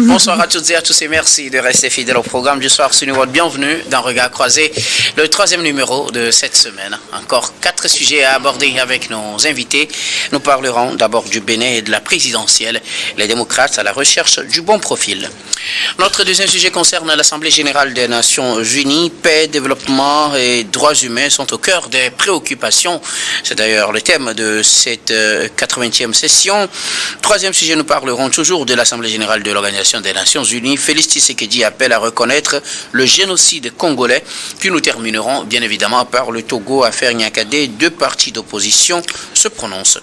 Bonsoir à toutes et à tous et merci de rester fidèles au programme du soir sur New. Bienvenue dans Regard Croisé, le 3e numéro de cette semaine. Encore 4 sujets à aborder avec nos invités. Nous parlerons d'abord du Bénin et de la présidentielle, les démocrates à la recherche du bon profil. Notre deuxième sujet concerne l'Assemblée générale des Nations Unies. Paix, développement et droits humains sont au cœur des préoccupations. C'est d'ailleurs le thème de cette 80e session. Troisième sujet, nous parlerons toujours de l'Assemblée générale de l'Organisation des Nations Unies. Félix Tshisekedi appelle à reconnaître le génocide congolais. Puis nous terminerons bien évidemment par le Togo, affaire Niakadé. 2 partis d'opposition se prononcent.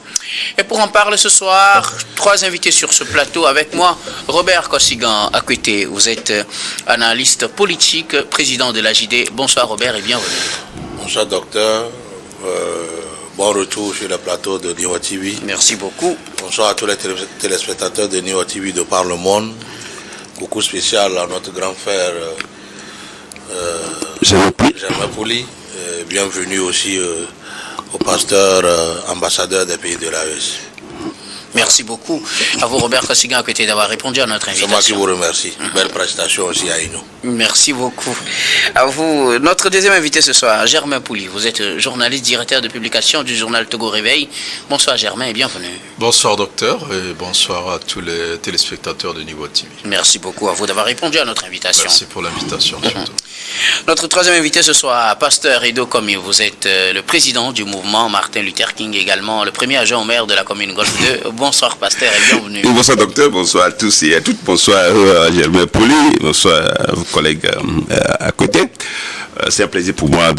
Et pour en parler ce soir, 3 invités sur ce plateau avec moi. Robert Kossigan Akwete, vous êtes analyste politique, président de l'AJD. Bonsoir Robert et bienvenue. Bonsoir docteur. Bon retour sur le plateau de Niwa TV. Merci beaucoup. Bonsoir à tous les téléspectateurs de Niwa TV de par le monde. Coucou spécial à notre grand frère Germain Pouli. Bienvenue aussi au pasteur ambassadeur des pays de l'AES. Merci beaucoup à vous Robert Kossigan Akwete d'avoir répondu à notre invitation. C'est moi qui vous remercie. Belle prestation aussi à nous. Merci beaucoup. À vous, notre deuxième invité ce soir, Germain Pouli. Vous êtes journaliste, directeur de publication du journal Togo Réveil. Bonsoir Germain et bienvenue. Bonsoir docteur et bonsoir à tous les téléspectateurs de Niwa TV. Merci beaucoup à vous d'avoir répondu à notre invitation. Merci pour l'invitation surtout. Notre troisième invité ce soir, pasteur Edo Komi. Vous êtes le président du mouvement Martin Luther King, également le premier adjoint au maire de la commune Golfe 2. Bonsoir pasteur et bienvenue. Bonsoir docteur, bonsoir à tous et à toutes. Bonsoir à Germain Pouli, bonsoir à vos collègues à côté. C'est un plaisir pour moi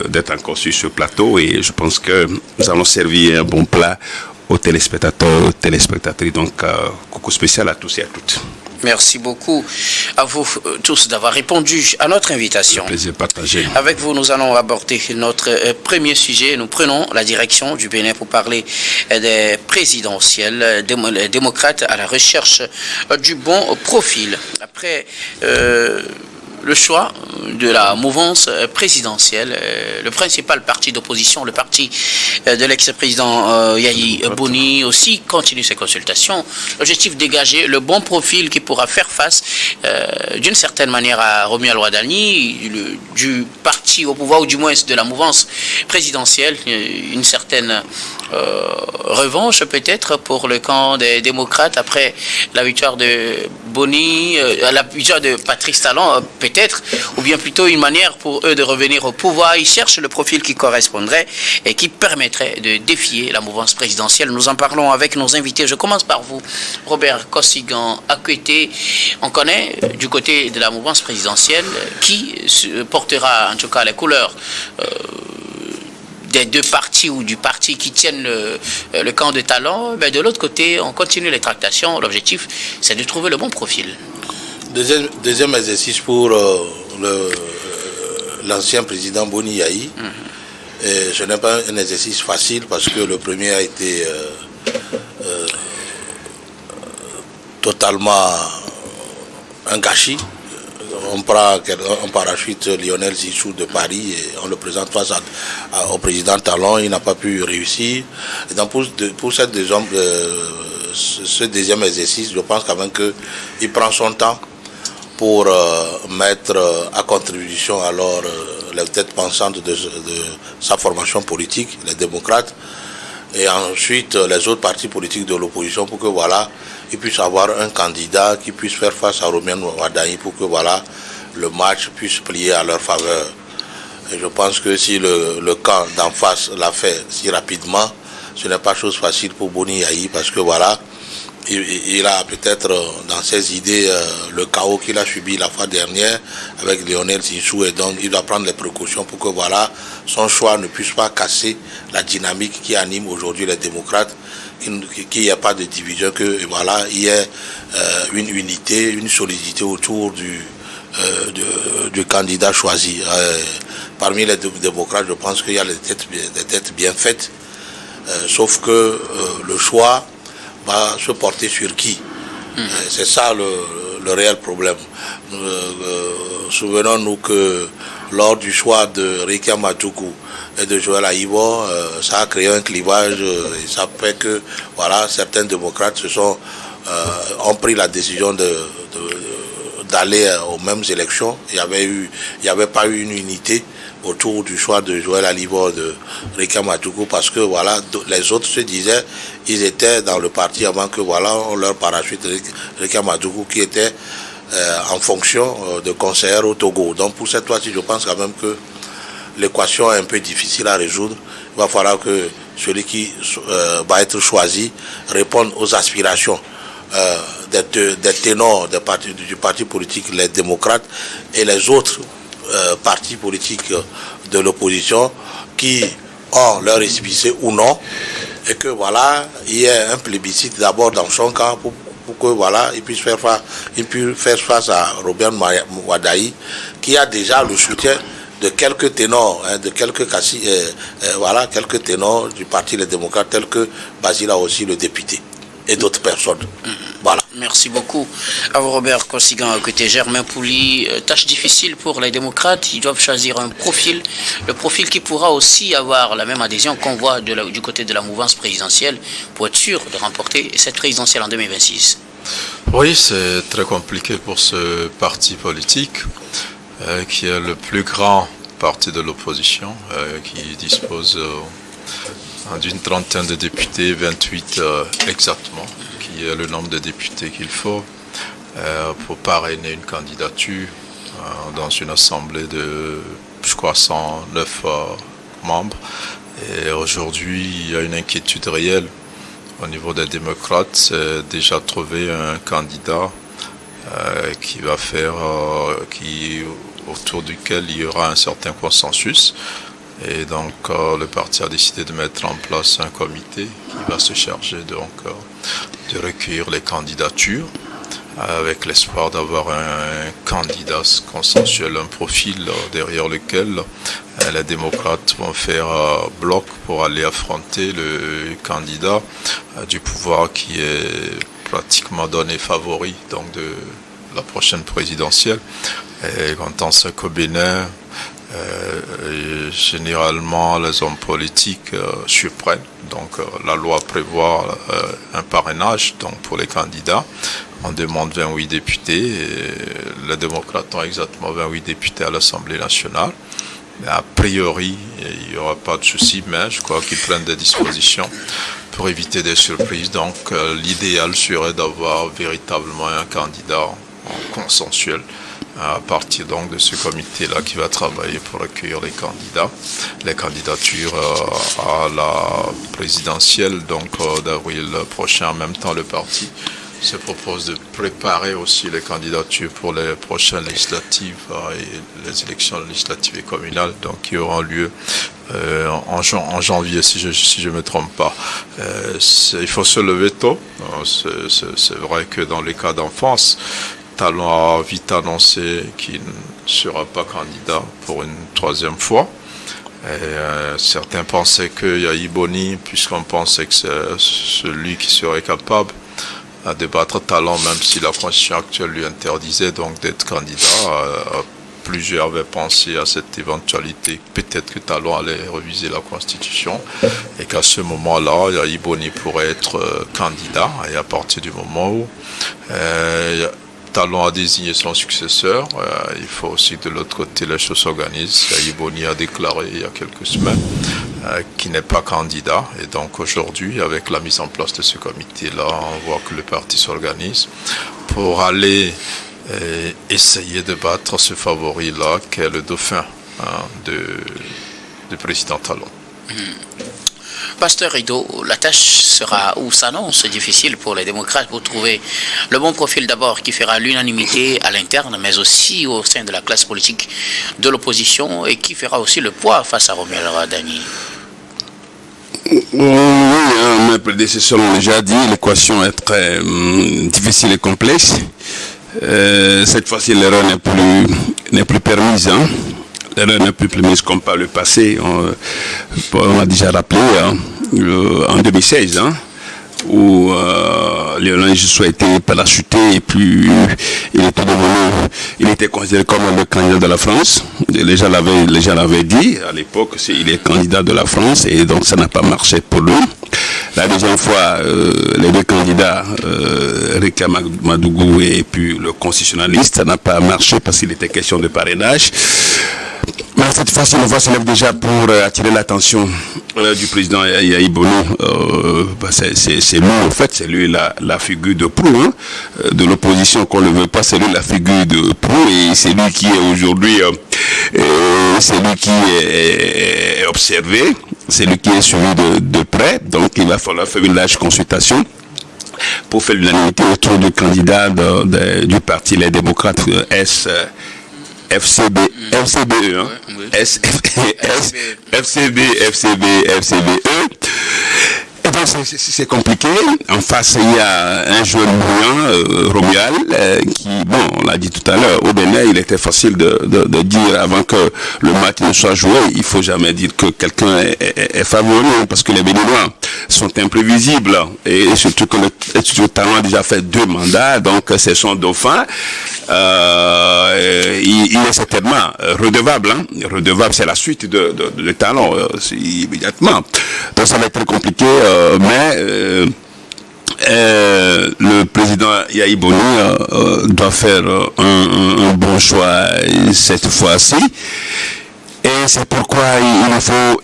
d'être encore sur ce plateau et je pense que nous allons servir un bon plat aux téléspectateurs, téléspectatrices. Donc, coucou spécial à tous et à toutes. Merci beaucoup à vous tous d'avoir répondu à notre invitation. Un plaisir partagé. Avec vous, nous allons aborder notre premier sujet. Nous prenons la direction du Bénin pour parler des présidentielles, des démocrates à la recherche du bon profil. Après le choix de la mouvance présidentielle, le principal parti d'opposition, le parti de l'ex-président Yahi Boni aussi continue ses consultations. L'objectif dégager le bon profil qui pourra faire face d'une certaine manière à Romuald Wadani, du parti au pouvoir ou du moins de la mouvance présidentielle, une certaine revanche peut-être pour le camp des démocrates après la victoire de Boni, la victoire de Patrice Talon peut-être, ou bien plutôt une manière pour eux de revenir au pouvoir. Ils cherchent le profil qui correspondrait et qui permettrait de défier la mouvance présidentielle. Nous en parlons avec nos invités. Je commence par vous, Robert Kossigan Akwete. On connaît du côté de la mouvance présidentielle qui portera en tout cas les couleurs des 2 partis ou du parti qui tiennent le camp de Talon. Mais de l'autre côté, on continue les tractations. L'objectif, c'est de trouver le bon profil. Deuxième exercice pour l'ancien président Boni Yahi. Ce n'est pas un exercice facile parce que le premier a été totalement un gâchis. On prend en parachute Lionel Zissou de Paris et on le présente face au président Talon. Il n'a pas pu réussir. Et donc pour ce deuxième exercice, je pense quand même qu'il prend son temps pour mettre à contribution alors les têtes pensantes de sa formation politique, les démocrates, et ensuite les autres partis politiques de l'opposition pour que voilà, ils puissent avoir un candidat qui puisse faire face à Romuald Wadani pour que voilà, le match puisse plier à leur faveur. Et je pense que si le camp d'en face l'a fait si rapidement, ce n'est pas chose facile pour Boni Yahi parce que voilà, il a peut-être dans ses idées le chaos qu'il a subi la fois dernière avec Lionel Zissou et donc il doit prendre les précautions pour que voilà, son choix ne puisse pas casser la dynamique qui anime aujourd'hui les démocrates, qu'il n'y ait pas de division, que voilà, il y ait une unité, une solidité autour du candidat choisi. Parmi les démocrates, je pense qu'il y a des têtes bien faites, sauf que le choix va se porter sur qui. C'est ça le réel problème. Souvenons-nous que lors du choix de Rika Matuku et de Joël Aïbo, ça a créé un clivage et ça fait que voilà, certains démocrates se sont ont pris la décision d'aller aux mêmes élections. Il n'y avait pas eu une unité autour du choix de Joël Alibo, de Rika Madjougou, parce que voilà, les autres se disaient, ils étaient dans le parti avant que voilà, on leur parachute Rika Madjougou qui était en fonction de conseillère au Togo. Donc pour cette fois-ci, je pense quand même que l'équation est un peu difficile à résoudre. Il va falloir que celui qui va être choisi réponde aux aspirations des ténors du parti politique, les démocrates et les autres partis politiques de l'opposition qui ont leur récépissé ou non, et que voilà, il y ait un plébiscite d'abord dans son camp pour que voilà, il puisse faire face à Robert Wadaï, qui a déjà le soutien de quelques ténors, quelques ténors du parti Les Démocrates, tels que Basile aussi, le député, et d'autres personnes. Voilà. Merci beaucoup à vous, Robert Kosigan. Côté Germain Pouli, tâche difficile pour les démocrates. Ils doivent choisir un profil, le profil qui pourra aussi avoir la même adhésion qu'on voit du côté de la mouvance présidentielle pour être sûr de remporter cette présidentielle en 2026. Oui, c'est très compliqué pour ce parti politique qui est le plus grand parti de l'opposition, qui dispose d'une trentaine de députés, 28 exactement, qui est le nombre de députés qu'il faut pour parrainer une candidature dans une assemblée de, je crois, 109 membres. Et aujourd'hui, il y a une inquiétude réelle au niveau des démocrates, c'est déjà trouver un candidat qui va faire, autour duquel il y aura un certain consensus. Et donc, le parti a décidé de mettre en place un comité qui va se charger donc de recueillir les candidatures avec l'espoir d'avoir un candidat consensuel, un profil derrière lequel les démocrates vont faire bloc pour aller affronter le candidat du pouvoir qui est pratiquement donné favori donc de la prochaine présidentielle. Et quand on sait qu'au Bénin, généralement les hommes politiques surprennent. Donc la loi prévoit un parrainage donc pour les candidats. On demande 28 députés. Et les démocrates ont exactement 28 députés à l'Assemblée nationale. Mais a priori, il n'y aura pas de souci, mais je crois qu'ils prennent des dispositions pour éviter des surprises. Donc l'idéal serait d'avoir véritablement un candidat consensuel à partir donc de ce comité-là qui va travailler pour accueillir les candidatures à la présidentielle donc d'avril prochain. En même temps, le parti se propose de préparer aussi les candidatures pour les prochaines législatives et les élections législatives et communales donc qui auront lieu en janvier si je me trompe pas. Il faut se lever tôt. C'est vrai que dans les cas d'enfance, Talon a vite annoncé qu'il ne sera pas candidat pour une troisième fois. Et, certains pensaient qu'il y a Iboni, puisqu'on pensait que c'est celui qui serait capable à débattre Talon, même si la constitution actuelle lui interdisait donc d'être candidat. Plusieurs avaient pensé à cette éventualité, peut-être que Talon allait réviser la constitution et qu'à ce moment-là, Iboni pourrait être candidat. Et à partir du moment où Talon a désigné son successeur, il faut aussi que de l'autre côté les choses s'organisent. Iboni a déclaré il y a quelques semaines qu'il n'est pas candidat. Et donc aujourd'hui, avec la mise en place de ce comité-là, on voit que le parti s'organise pour aller essayer de battre ce favori-là, qui est le dauphin de président Talon. Pasteur Rideau, la tâche sera ou s'annonce difficile pour les démocrates pour trouver le bon profil d'abord qui fera l'unanimité à l'interne, mais aussi au sein de la classe politique de l'opposition et qui fera aussi le poids face à Romuald Wadani. Oui, mes prédécesseurs l'ont déjà dit, l'équation est très difficile et complexe. Cette fois-ci, l'erreur n'est plus permise. L'erreur n'est plus permise comme par le passé. On a déjà rappelé en 2016, où Léonard Jospin a été parachuté et puis il était considéré comme le candidat de la France. Les gens l'avaient dit à l'époque, il est candidat de la France et donc ça n'a pas marché pour lui. La deuxième fois, les deux candidats, Rika Madougou et puis le constitutionnaliste, ça n'a pas marché parce qu'il était question de parrainage. Mais cette fois-ci, la voix se lève déjà pour attirer l'attention du président Yahi Boni. C'est lui, en fait, c'est lui la figure de proue hein, de l'opposition, qu'on ne le veut pas, c'est lui la figure de proue et c'est lui qui est aujourd'hui, c'est lui qui est observé, c'est lui qui est suivi de près, donc il va falloir faire une large consultation pour faire l'unanimité autour du candidat du parti Les Démocrates FCBE, hein? FCBE. Et donc c'est compliqué. En face, il y a un joueur brillant, Romuald, qui, bon, on l'a dit tout à l'heure, au Bénin, il était facile de dire avant que le match ne soit joué, il faut jamais dire que quelqu'un est favori, parce que les Béninois sont imprévisibles, et surtout que le talent a déjà fait 2 mandats, donc c'est son dauphin. Il est certainement redevable, hein. Redevable, c'est la suite de talent, immédiatement. Donc ça va être très compliqué, mais le président Yahi Boni doit faire un bon choix cette fois-ci. Et c'est pourquoi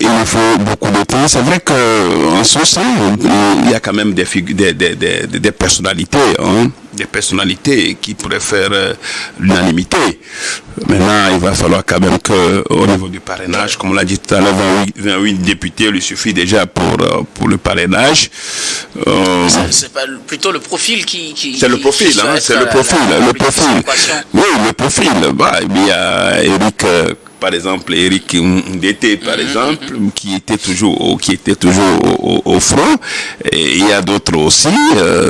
il faut beaucoup de temps. C'est vrai qu'en ce sens, il y a quand même des personnalités, hein, des personnalités qui pourraient faire l'unanimité. Maintenant, il va falloir quand même qu'au niveau du parrainage, comme on l'a dit tout à l'heure, 28 députés lui suffit déjà pour le parrainage. C'est pas plutôt le profil qui c'est le profil, hein, c'est le profil. Oui, le profil. Bah, il y a Eric. Par exemple, Eric Ndete, par exemple, qui était toujours au front, et il y a d'autres aussi.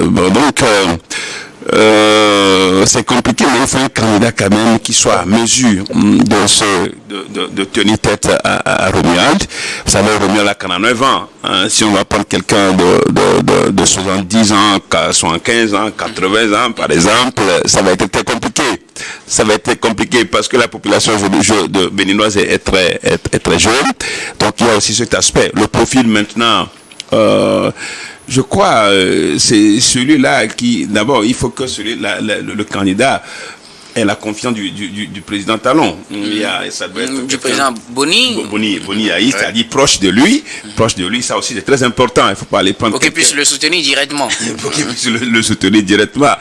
Donc, c'est compliqué, mais il faut un candidat quand même qui soit à mesure de tenir tête à Romuald. Vous savez, Romuald a 49 ans. Hein, si on va prendre quelqu'un de 70 ans, 75 ans, 80 ans, par exemple, ça va être très compliqué. Ça va être compliqué parce que la population de béninoise est très jeune. Donc il y a aussi cet aspect. Le profil maintenant, je crois, c'est celui-là qui, d'abord, il faut que le candidat ait la confiance du président Talon. Ça doit être du président Boni Yahi, c'est-à-dire proche de lui, ça aussi c'est très important. Il ne faut pas aller prendre. Pour qu'il puisse le soutenir directement. Pour qu'il puisse le soutenir directement.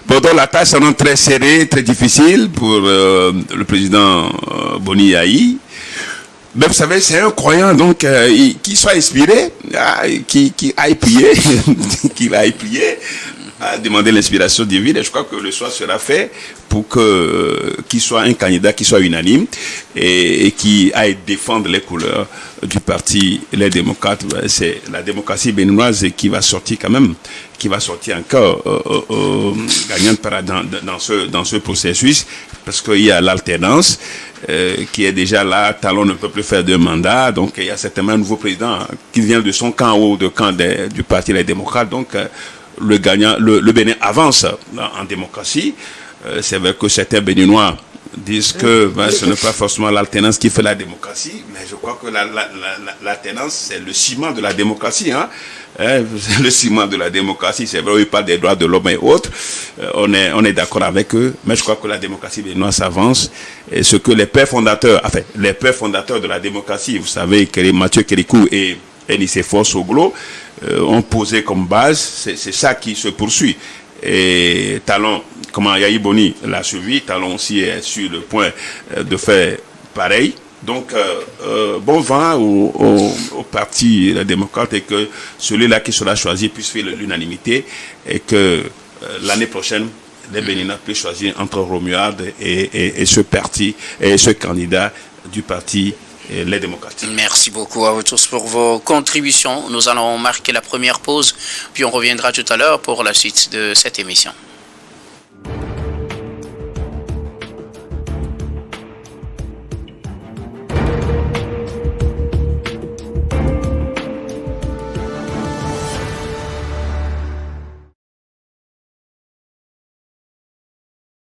Bon, donc la tâche s'annonce très serrée, très difficile pour le président Boni Yahi. Mais vous savez, c'est un croyant, donc, qui soit inspiré, qui aille prier, qu'il aille prier, à demander l'inspiration divine, et je crois que le choix sera fait pour qu'il soit un candidat qui soit unanime et qui aille défendre les couleurs du parti Les Démocrates. C'est la démocratie béninoise qui va sortir quand même, qui va sortir encore gagnante dans ce processus, parce qu'il y a l'alternance qui est déjà là. Talon ne peut plus faire 2 mandats, donc il y a certainement un nouveau président qui vient de son camp ou du camp du parti Les Démocrates, donc le Bénin avance en démocratie. C'est vrai que certains Béninois disent que ce n'est pas forcément l'alternance qui fait la démocratie, mais je crois que l'alternance, c'est le ciment de la démocratie. Hein. Le ciment de la démocratie, c'est vrai, ils parlent des droits de l'homme et autres. On est d'accord avec eux, mais je crois que la démocratie béninoise avance. Et ce que les pères fondateurs de la démocratie, vous savez, Mathieu Kérikou et Nicéphore Soglo, ont posé comme base, c'est ça qui se poursuit. Et Talon, comment Yahi Boni l'a suivi, Talon aussi est sur le point de faire pareil. Donc, bon vent au parti démocrate, et que celui-là qui sera choisi puisse faire l'unanimité, et que l'année prochaine, les Béninois puissent choisir entre Romuald et ce parti, et ce candidat du parti Les Démocrates. Merci beaucoup à vous tous pour vos contributions. Nous allons marquer la première pause, puis on reviendra tout à l'heure pour la suite de cette émission.